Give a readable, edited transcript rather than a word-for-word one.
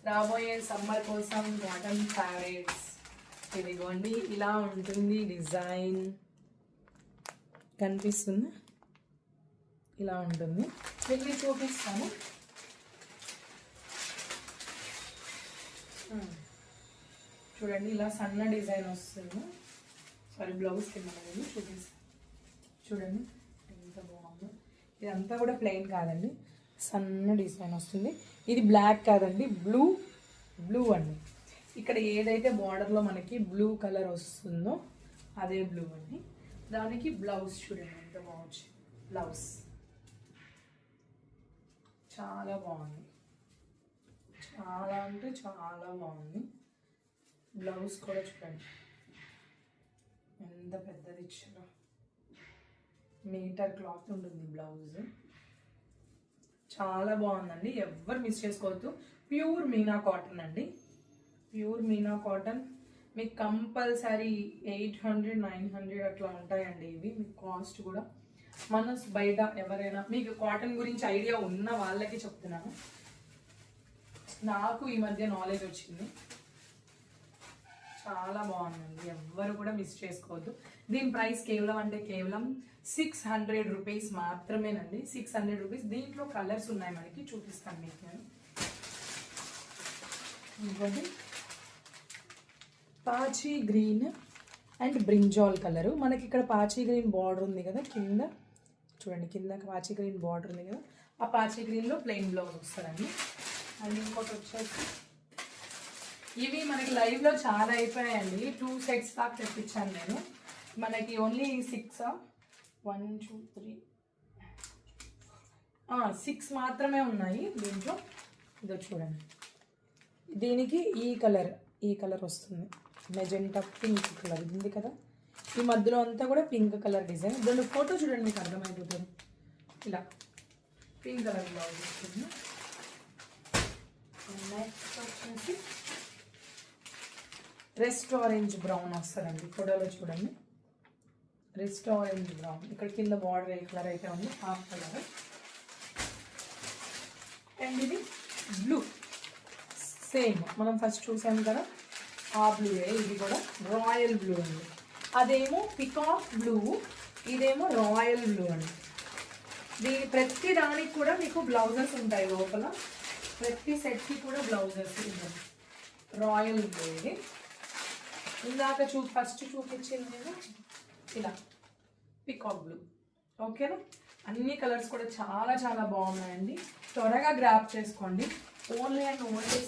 రాబోయే సమ్మర్ కోసం cotton fabrics. ఇదిగోండి ఇలా ఉంటుంది డిజైన్, కనిపిస్తుంది, ఇలా ఉంటుంది. మీకు చూపిస్తాను. చూడండి ఇలా సన్న డిజైన్ వస్తుంది. సారీ బ్లౌజ్ కింద చూపిస్తాను. చూడండి ఎంత బాగుందో. ఇదంతా కూడా ప్లెయిన్ కాదండి, సన్న డిజైన్ వస్తుంది. ఇది బ్లాక్ కాదండి, బ్లూ అండి. ఇక్కడ ఏదైతే బార్డర్లో మనకి బ్లూ కలర్ వస్తుందో అదే బ్లూ అండి. దానికి బ్లౌజ్ చూడండి ఎంత బాగుంది. బ్లౌజ్ చాలా బాగుంది, చాలా అంటే చాలా బాగుంది. బ్లౌజ్ కూడా చూడండి ఎంత పెద్దది ఇచ్చారో. మీటర్ క్లాత్ ఉంటుంది బ్లౌజ్. చాలా బాగుందండి, ఎవ్వరు మిస్ చేసుకోవద్దు. ప్యూర్ మీనా కాటన్ అండి, ప్యూర్ మీనా కాటన్. మీకు కంపల్సరీ 800 900 అట్లా ఉంటాయండి ఇవి. మీకు కాస్ట్ కూడా మన బయట ఎవరైనా మీకు కాటన్ గురించి ఐడియా ఉన్న వాళ్ళకి చెప్తున్నాను. నాకు ఈ మధ్య నాలెడ్జ్ వచ్చింది. చాలా బాగుందండి, ఎవ్వరు కూడా మిస్ చేసుకోవద్దు. దీని ప్రైస్ కేవలం అంటే కేవలం 600 రూపీస్ మాత్రమేనండి. 600 రూపీస్. దీంట్లో కలర్స్ ఉన్నాయి మనకి, చూపిస్తాను మీకు నేను. ఇంకోటి పాచి గ్రీన్ అండ్ బ్రింజాల్ కలరు. మనకి ఇక్కడ పాచి గ్రీన్ బార్డర్ ఉంది కదా కింద, చూడండి కింద పాచి గ్రీన్ బార్డర్ ఉంది కదా, ఆ పాచి గ్రీన్లో ప్లెయిన్ బ్లౌజ్ వస్తుందండి. అండ్ ఇంకోటి వచ్చేసి ఇవి మనకి లైవ్లో చాలా అయిపోయాయండి. 2 సెట్స్ దాకా తెప్పించాను నేను. మనకి ఓన్లీ 6 మాత్రమే ఉన్నాయి దీంట్లో. ఇదో చూడండి, దీనికి ఈ కలర్ వస్తుంది, మెజెంటా పింక్ కలర్ ఉంది కదా. ఈ మధ్యలో అంతా కూడా పింక్ కలర్ డిజైన్. దీని ఫోటో చూడండి మీకు అర్థమైపోతుంది. ఇలా పింక్ కలర్ బ్లౌజ్ వస్తుంది. నెక్స్ట్ వచ్చేసి రెస్ట్ ఆరెంజ్ బ్రౌన్ వస్తుందండి. ఫోటోలో చూడండి, రెస్ట్ ఆరెంజ్ బ్రౌన్. ఇక్కడ కింద బార్డర్ ఏ కలర్ అయితే ఉంది ఆ కలర్. అండ్ ఇది బ్లూ, సేమ్ మనం ఫస్ట్ చూసాం కదా ఆ బ్లూ. ఇది కూడా రాయల్ బ్లూ అండి. అదేమో పికాక్ బ్లూ, ఇదేమో రాయల్ బ్లూ అండి. దీని ప్రతి దానికి కూడా మీకు బ్లౌజెస్ ఉంటాయి లోపల. ప్రతి సెట్కి కూడా బ్లౌజెస్ ఉంటాయి. రాయల్ బ్లూ ఇది. ఇందాక ఫస్ట్ చూపించింది నేను ఇలా పికాక్ బ్లూ. ఓకేనా. అన్ని కలర్స్ కూడా చాలా చాలా బాగున్నాయండి. త్వరగా గ్రాప్ చేసుకోండి. Only and only